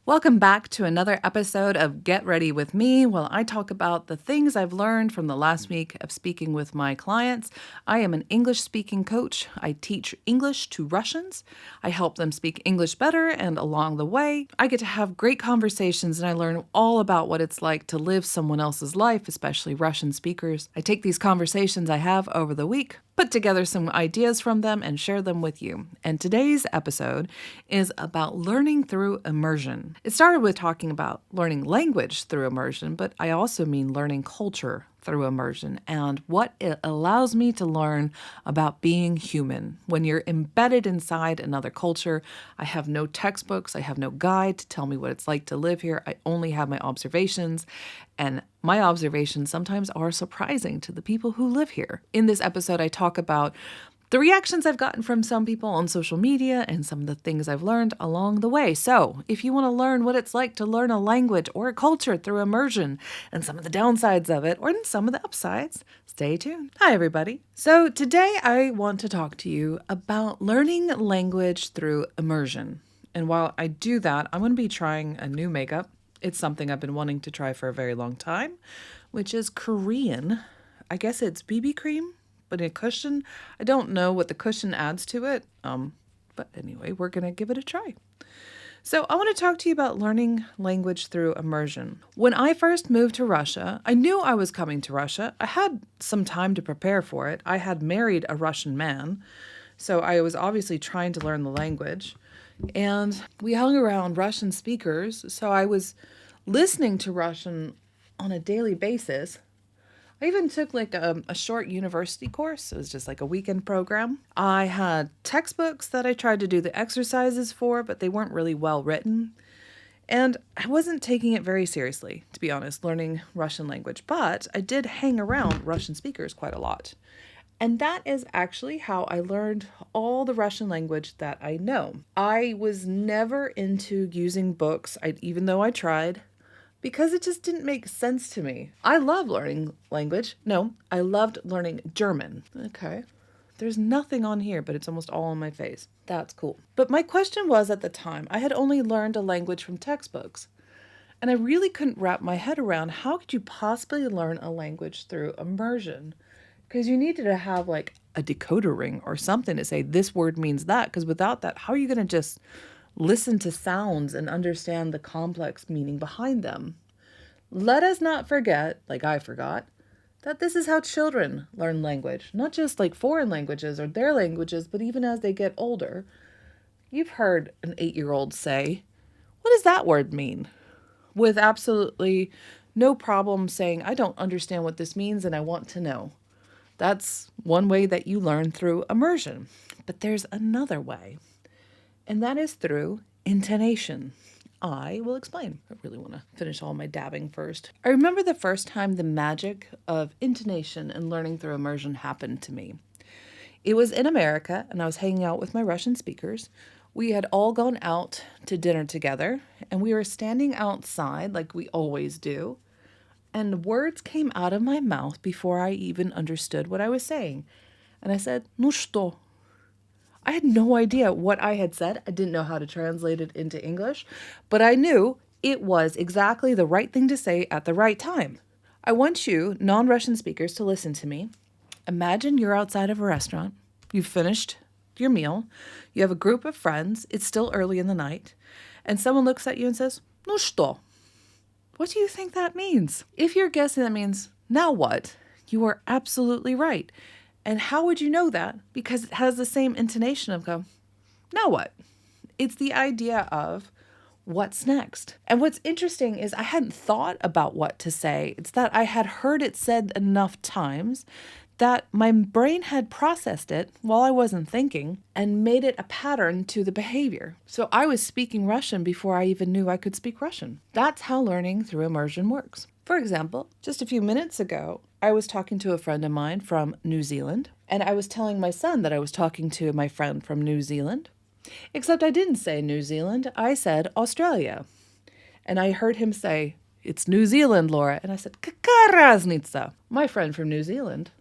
Welcome back to another episode of Get Ready with Me, while I talk about the things I've learned from the last week of speaking with my clients. I am an English speaking coach. I teach English to Russians. I help them speak English better, and along the way, I get to have great conversations and I learn all about what it's like to live someone else's life, especially Russian speakers. I take these conversations I have over the week, put together some ideas from them, and share them with you. And today's episode is about learning through immersion. It started with talking about learning language through immersion, but I also mean learning culture through immersion and what it allows me to learn about being human. When you're embedded inside another culture, I have no textbooks, I have no guide to tell me what it's like to live here. I only have my observations, and my observations sometimes are surprising to the people who live here. In this episode, I talk about the reactions I've gotten from some people on social media and some of the things I've learned along the way. So if you want to learn what it's like to learn a language or a culture through immersion and some of the downsides of it or some of the upsides, stay tuned. Hi, everybody. So today I want to talk to you about learning language through immersion. And while I do that, I'm going to be trying a new makeup. It's something I've been wanting to try for a very long time, which is Korean. I guess it's BB cream, but a cushion. I don't know what the cushion adds to it. But anyway, we're going to give it a try. So I want to talk to you about learning language through immersion. When I first moved to Russia, I knew I was coming to Russia. I had some time to prepare for it. I had married a Russian man, so I was obviously trying to learn the language. And we hung around Russian speakers, so I was listening to Russian on a daily basis. I even took like a short university course. It was just like a weekend program. I had textbooks that I tried to do the exercises for, but they weren't really well written. And I wasn't taking it very seriously, to be honest, learning Russian language. But I did hang around Russian speakers quite a lot. And that is actually how I learned all the Russian language that I know. I was never into using books, even though I tried, because it just didn't make sense to me. I love learning language. No, I loved learning German. Okay. There's nothing on here, but it's almost all on my face. That's cool. But my question was, at the time, I had only learned a language from textbooks. And I really couldn't wrap my head around how could you possibly learn a language through immersion? Because you needed to have like a decoder ring or something to say this word means that. Because without that, how are you going to just listen to sounds and understand the complex meaning behind them? Let us not forget, like I forgot, that this is how children learn language. Not just like foreign languages or their languages, but even as they get older. You've heard an 8-year-old say, "What does that word mean?" With absolutely no problem saying, "I don't understand what this means and I want to know." That's one way that you learn through immersion. But there's another way, and that is through intonation. I will explain. I really want to finish all my dabbing first. I remember the first time the magic of intonation and learning through immersion happened to me. It was in America, and I was hanging out with my Russian speakers. We had all gone out to dinner together, and we were standing outside like we always do. And words came out of my mouth before I even understood what I was saying. And I said, "Ну что?" I had no idea what I had said. I didn't know how to translate it into English, but I knew it was exactly the right thing to say at the right time. I want you, non-Russian speakers, to listen to me. Imagine you're outside of a restaurant. You've finished your meal. You have a group of friends. It's still early in the night. And someone looks at you and says, "Ну что?" What do you think that means? If you're guessing that means, now what? You are absolutely right. And how would you know that? Because it has the same intonation of go, now what? It's the idea of what's next. And what's interesting is I hadn't thought about what to say. It's that I had heard it said enough times that my brain had processed it while I wasn't thinking and made it a pattern to the behavior. So I was speaking Russian before I even knew I could speak Russian. That's how learning through immersion works. For example, just a few minutes ago, I was talking to a friend of mine from New Zealand, and I was telling my son that I was talking to my friend from New Zealand, except I didn't say New Zealand, I said Australia. And I heard him say, "It's New Zealand, Laura." And I said, "Какая разница?" My friend from New Zealand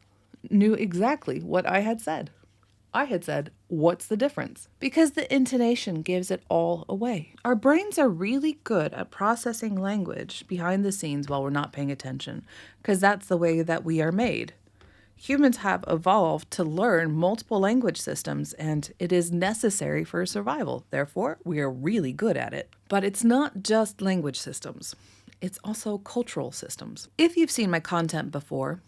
knew exactly what I had said. I had said What's the difference? Because the intonation gives it all away. Our brains are really good at processing language behind the scenes while we're not paying attention, because that's the way that we are made. Humans have evolved to learn multiple language systems, and it is necessary for survival. Therefore, we are really good at it. But it's not just language systems. It's also cultural systems. If you've seen my content before,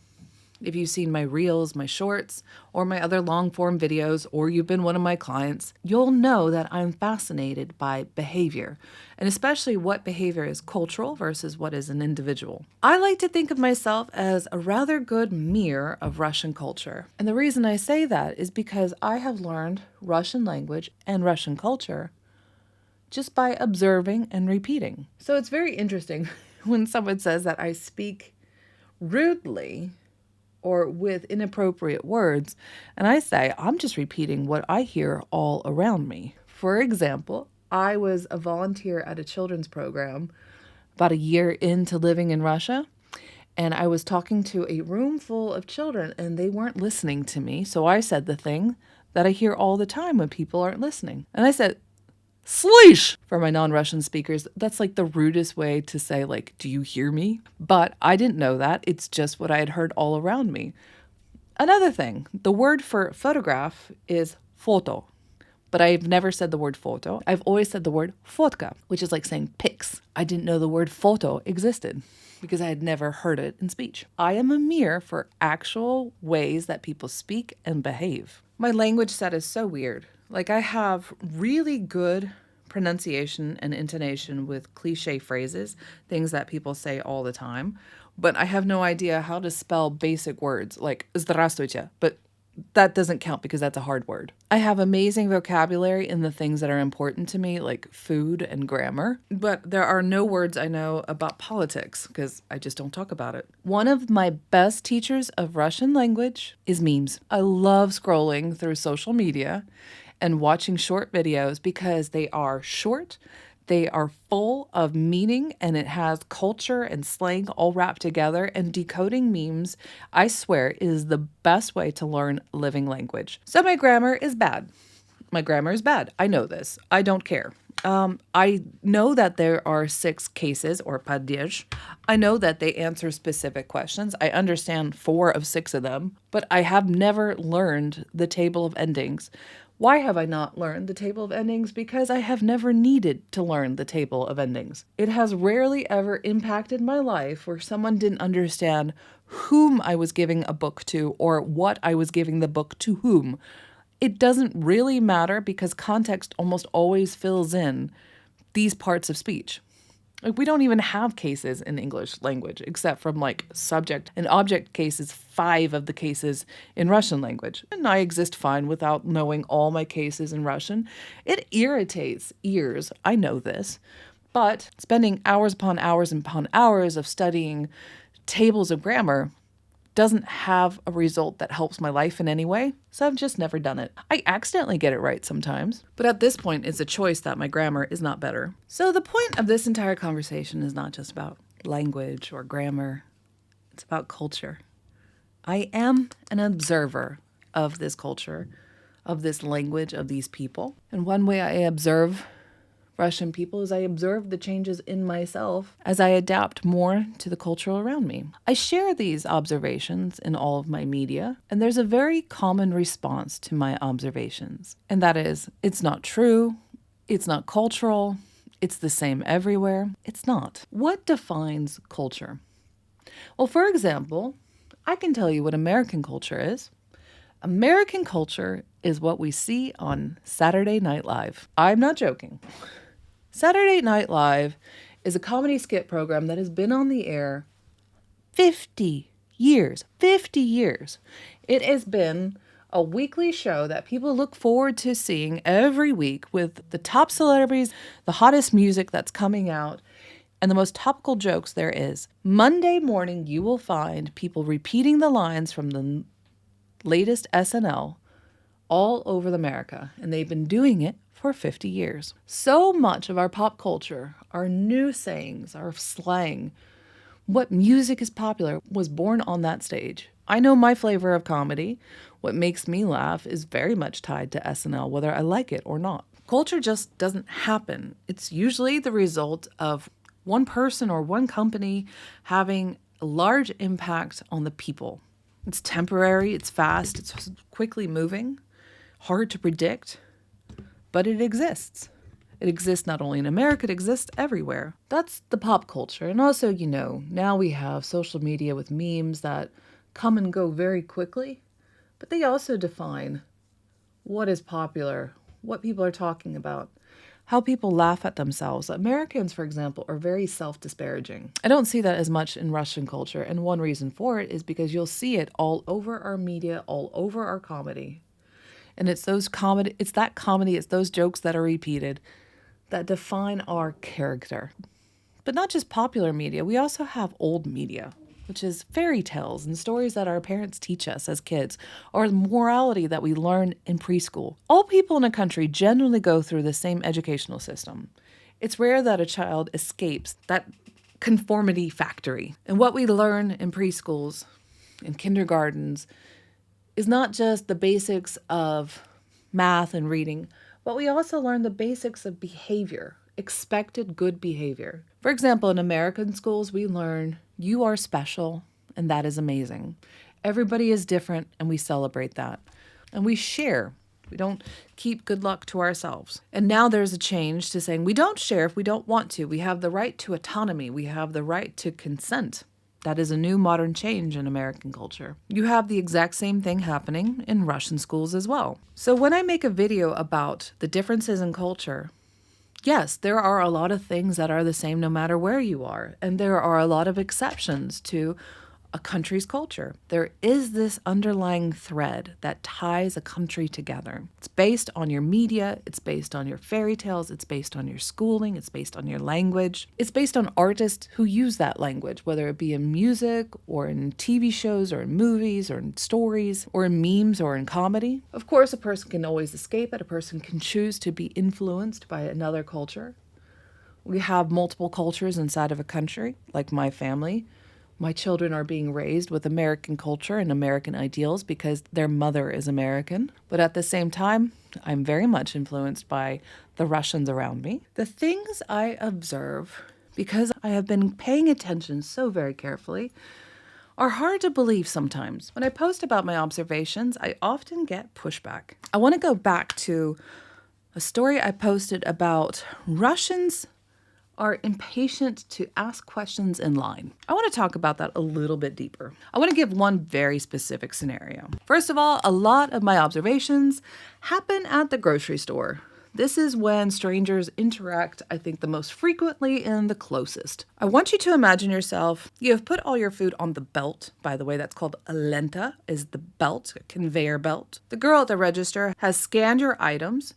if you've seen my reels, my shorts, or my other long-form videos, or you've been one of my clients, you'll know that I'm fascinated by behavior, and especially what behavior is cultural versus what is an individual. I like to think of myself as a rather good mirror of Russian culture. And the reason I say that is because I have learned Russian language and Russian culture just by observing and repeating. So it's very interesting when someone says that I speak rudely or with inappropriate words, and I say, I'm just repeating what I hear all around me. For example, I was a volunteer at a children's program about a year into living in Russia, and I was talking to a room full of children, and they weren't listening to me, so I said the thing that I hear all the time when people aren't listening. And I said, "Слышь!" For my non-Russian speakers, that's like the rudest way to say, like, do you hear me? But I didn't know that. It's just what I had heard all around me. Another thing, the word for photograph is photo, but I've never said the word photo. I've always said the word fotka, which is like saying pics. I didn't know the word photo existed because I had never heard it in speech. I am a mirror for actual ways that people speak and behave. My language set is so weird. Like, I have really good pronunciation and intonation with cliche phrases, things that people say all the time, but I have no idea how to spell basic words like "здравствуйте," but that doesn't count because that's a hard word. I have amazing vocabulary in the things that are important to me, like food and grammar, but there are no words I know about politics because I just don't talk about it. One of my best teachers of Russian language is memes. I love scrolling through social media and watching short videos because they are short, they are full of meaning, and it has culture and slang all wrapped together. And decoding memes, I swear, is the best way to learn living language. So my grammar is bad. My grammar is bad. I know this. I don't care. I know that there are 6 cases or падеж. I know that they answer specific questions. I understand 4 of 6 of them, but I have never learned the table of endings. Why have I not learned the table of endings? Because I have never needed to learn the table of endings. It has rarely ever impacted my life where someone didn't understand whom I was giving a book to or what I was giving the book to whom. It doesn't really matter because context almost always fills in these parts of speech. Like, we don't even have cases in English language except from like subject and object cases, 5 of the cases in Russian language. And I exist fine without knowing all my cases in Russian. It irritates ears, I know this, but spending hours upon hours upon hours of studying tables of grammar doesn't have a result that helps my life in any way, so I've just never done it. I accidentally get it right sometimes, but at this point, it's a choice that my grammar is not better. So the point of this entire conversation is not just about language or grammar, it's about culture. I am an observer of this culture, of this language, of these people. And one way I observe Russian people is I observe the changes in myself as I adapt more to the culture around me. I share these observations in all of my media, and there's a very common response to my observations. And that is, it's not true, it's not cultural, it's the same everywhere. It's not. What defines culture? Well, for example, I can tell you what American culture is. American culture is what we see on Saturday Night Live. I'm not joking. Saturday Night Live is a comedy skit program that has been on the air 50 years. 50 years. It has been a weekly show that people look forward to seeing every week with the top celebrities, the hottest music that's coming out, and the most topical jokes there is. Monday morning, you will find people repeating the lines from the latest SNL all over America, and they've been doing it for 50 years. So much of our pop culture, our new sayings, our slang, what music is popular was born on that stage. I know my flavor of comedy. What makes me laugh is very much tied to SNL, whether I like it or not. Culture just doesn't happen. It's usually the result of one person or one company having a large impact on the people. It's temporary, it's fast, it's quickly moving, hard to predict, but it exists. It exists not only in America, it exists everywhere. That's the pop culture. And also, now we have social media with memes that come and go very quickly, but they also define what is popular, what people are talking about, how people laugh at themselves. Americans, for example, are very self-disparaging. I don't see that as much in Russian culture, and one reason for it is because you'll see it all over our media, all over our comedy. And it's those it's those jokes that are repeated that define our character. But not just popular media, we also have old media, which is fairy tales and stories that our parents teach us as kids, or morality that we learn in preschool. All people in a country generally go through the same educational system. It's rare that a child escapes that conformity factory. And what we learn in preschools, in kindergartens, is not just the basics of math and reading, but we also learn the basics of behavior, expected good behavior. For example, in American schools, we learn you are special, and that is amazing. Everybody is different, and we celebrate that. And we share. We don't keep good luck to ourselves. And now there's a change to saying we don't share if we don't want to. We have the right to autonomy. We have the right to consent. That is a new modern change in American culture. You have the exact same thing happening in Russian schools as well. So when I make a video about the differences in culture, yes, there are a lot of things that are the same no matter where you are, and there are a lot of exceptions to a country's culture. There is this underlying thread that ties a country together. It's based on your media, it's based on your fairy tales, it's based on your schooling, it's based on your language. It's based on artists who use that language, whether it be in music or in TV shows or in movies or in stories or in memes or in comedy. Of course, a person can always escape it. A person can choose to be influenced by another culture. We have multiple cultures inside of a country, like my family. My children are being raised with American culture and American ideals because their mother is American. But at the same time, I'm very much influenced by the Russians around me. The things I observe, because I have been paying attention so very carefully, are hard to believe sometimes. When I post about my observations, I often get pushback. I want to go back to a story I posted about Russians are impatient to ask questions in line. I want to talk about that a little bit deeper. I want to give one very specific scenario. First of all, a lot of my observations happen at the grocery store. This is when strangers interact, I think, the most frequently and the closest. I want you to imagine yourself, you have put all your food on the belt. By the way, that's called a lenta, is the belt, a conveyor belt. The girl at the register has scanned your items.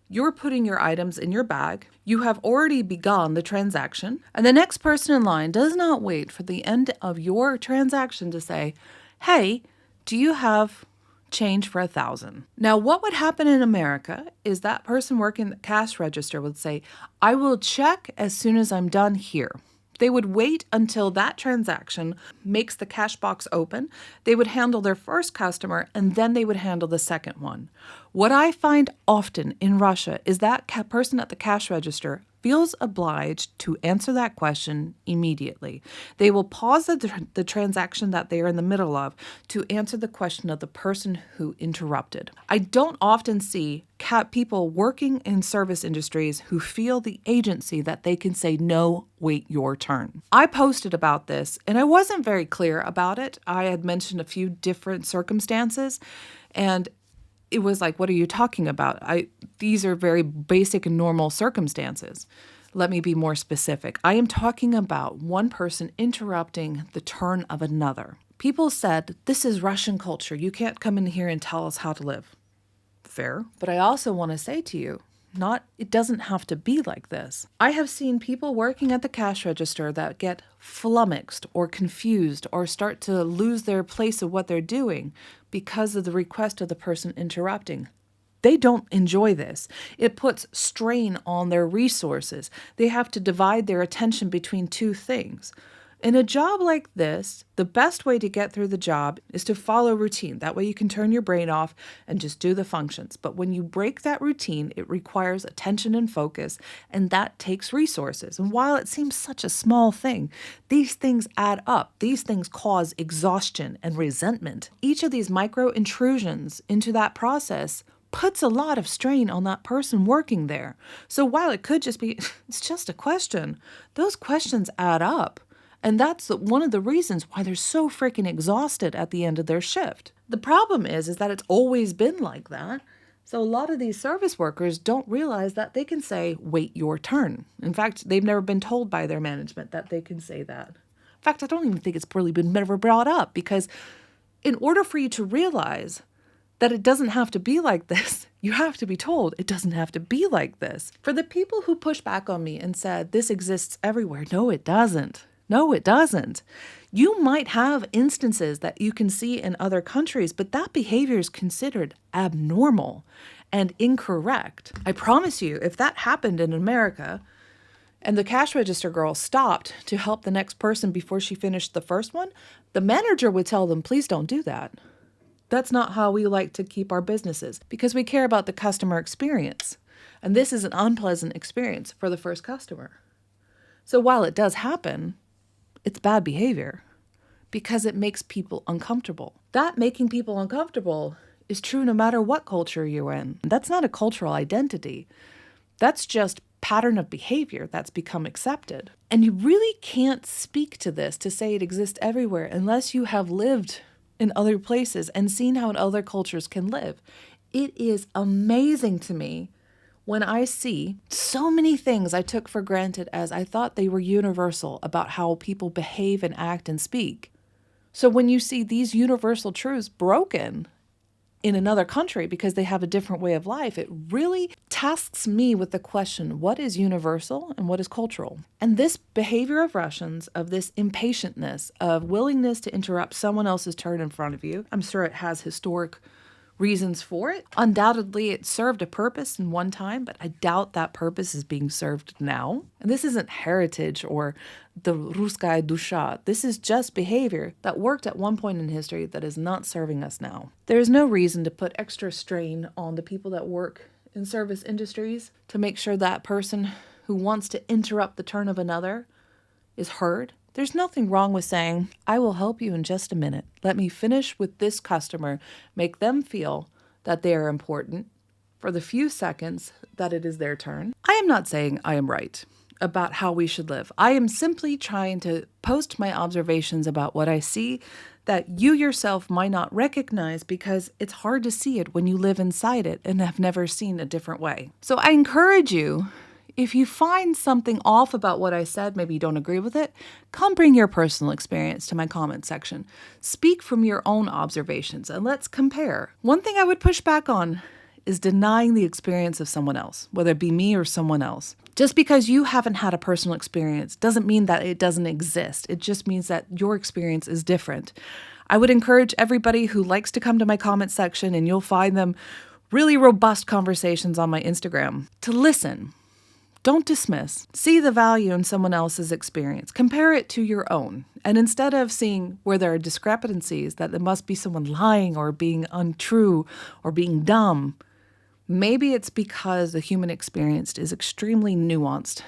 You're putting your items in your bag. You have already begun the transaction. And the next person in line does not wait for the end of your transaction to say, hey, do you have change for 1,000? Now, what would happen in America is that person working the cash register would say, I will check as soon as I'm done here. They would wait until that transaction makes the cash box open. They would handle their first customer, and then they would handle the second one. What I find often in Russia is that person at the cash register feels obliged to answer that question immediately. They will pause the transaction that they are in the middle of to answer the question of the person who interrupted. I don't often see people working in service industries who feel the agency that they can say, no, wait your turn. I posted about this and I wasn't very clear about it. I had mentioned a few different circumstances and it was like, what are you talking about? These are very basic and normal circumstances. Let me be more specific. I am talking about one person interrupting the turn of another. People said, this is Russian culture. You can't come in here and tell us how to live. Fair. But I also want to say to you, it doesn't have to be like this. I have seen people working at the cash register that get flummoxed or confused or start to lose their place of what they're doing because of the request of the person interrupting. They don't enjoy this. It puts strain on their resources. They have to divide their attention between two things. In a job like this, the best way to get through the job is to follow routine. That way you can turn your brain off and just do the functions. But when you break that routine, it requires attention and focus, and that takes resources. And while it seems such a small thing, these things add up. These things cause exhaustion and resentment. Each of these micro intrusions into that process puts a lot of strain on that person working there. So while it could just be, it's just a question, those questions add up. And that's one of the reasons why they're so freaking exhausted at the end of their shift. The problem is that it's always been like that. So a lot of these service workers don't realize that they can say, wait your turn. In fact, they've never been told by their management that they can say that. In fact, I don't even think it's really been never brought up, because in order for you to realize that it doesn't have to be like this, you have to be told it doesn't have to be like this. For the people who pushed back on me and said this exists everywhere, no, it doesn't. No, it doesn't. You might have instances that you can see in other countries, but that behavior is considered abnormal and incorrect. I promise you, if that happened in America and the cash register girl stopped to help the next person before she finished the first one, the manager would tell them, please don't do that. That's not how we like to keep our businesses, because we care about the customer experience. And this is an unpleasant experience for the first customer. So while it does happen, it's bad behavior because it makes people uncomfortable. That making people uncomfortable is true no matter what culture you're in. That's not a cultural identity. That's just pattern of behavior that's become accepted. And you really can't speak to this to say it exists everywhere unless you have lived in other places and seen how other cultures can live. It is amazing to me when I see so many things I took for granted as I thought they were universal about how people behave and act and speak. So when you see these universal truths broken in another country because they have a different way of life, it really tasks me with the question, what is universal and what is cultural? And this behavior of Russians, of this impatientness, of willingness to interrupt someone else's turn in front of you, I'm sure it has historic reasons for it. Undoubtedly, it served a purpose in one time, but I doubt that purpose is being served now. And this isn't heritage or the Ruskaya dusha. This is just behavior that worked at one point in history that is not serving us now. There is no reason to put extra strain on the people that work in service industries to make sure that person who wants to interrupt the turn of another is heard. There's nothing wrong with saying, I will help you in just a minute. Let me finish with this customer, make them feel that they are important for the few seconds that it is their turn. I am not saying I am right about how we should live. I am simply trying to post my observations about what I see that you yourself might not recognize because it's hard to see it when you live inside it and have never seen a different way. So I encourage you, if you find something off about what I said, maybe you don't agree with it, come bring your personal experience to my comment section. Speak from your own observations and let's compare. One thing I would push back on is denying the experience of someone else, whether it be me or someone else. Just because you haven't had a personal experience doesn't mean that it doesn't exist. It just means that your experience is different. I would encourage everybody who likes to come to my comment section, and you'll find them really robust conversations on my Instagram, to listen. Don't dismiss. See the value in someone else's experience. Compare it to your own. And instead of seeing where there are discrepancies, that there must be someone lying or being untrue or being dumb, maybe it's because the human experience is extremely nuanced.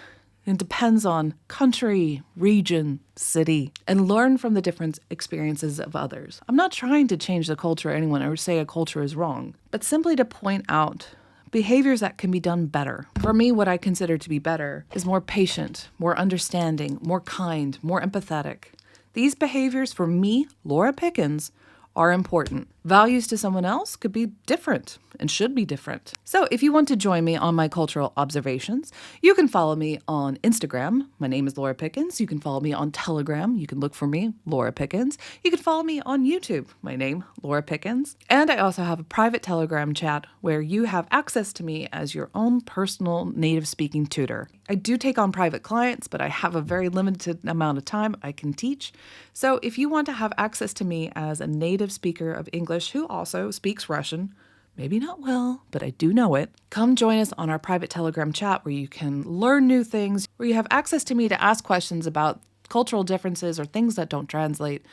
It depends on country, region, city, and learn from the different experiences of others. I'm not trying to change the culture of anyone or say a culture is wrong, but simply to point out behaviors that can be done better. For me, what I consider to be better is more patient, more understanding, more kind, more empathetic. These behaviors for me, Laura Pickens, are important. Values to someone else could be different and should be different. So if you want to join me on my cultural observations, you can follow me on Instagram. My name is Laura Pickens. You can follow me on Telegram. You can look for me, Laura Pickens. You can follow me on YouTube. My name, Laura Pickens. And I also have a private Telegram chat where you have access to me as your own personal native speaking tutor. I do take on private clients, but I have a very limited amount of time I can teach. So if you want to have access to me as a native speaker of English who also speaks Russian, maybe not well, but I do know it, come join us on our private Telegram chat where you can learn new things, where you have access to me to ask questions about cultural differences or things that don't translate.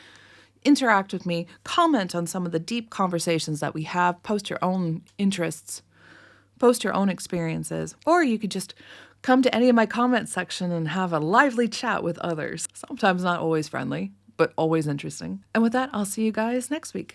Interact with me, comment on some of the deep conversations that we have, post your own interests, post your own experiences, or you could just come to any of my comment section and have a lively chat with others. Sometimes not always friendly, but always interesting. And with that, I'll see you guys next week.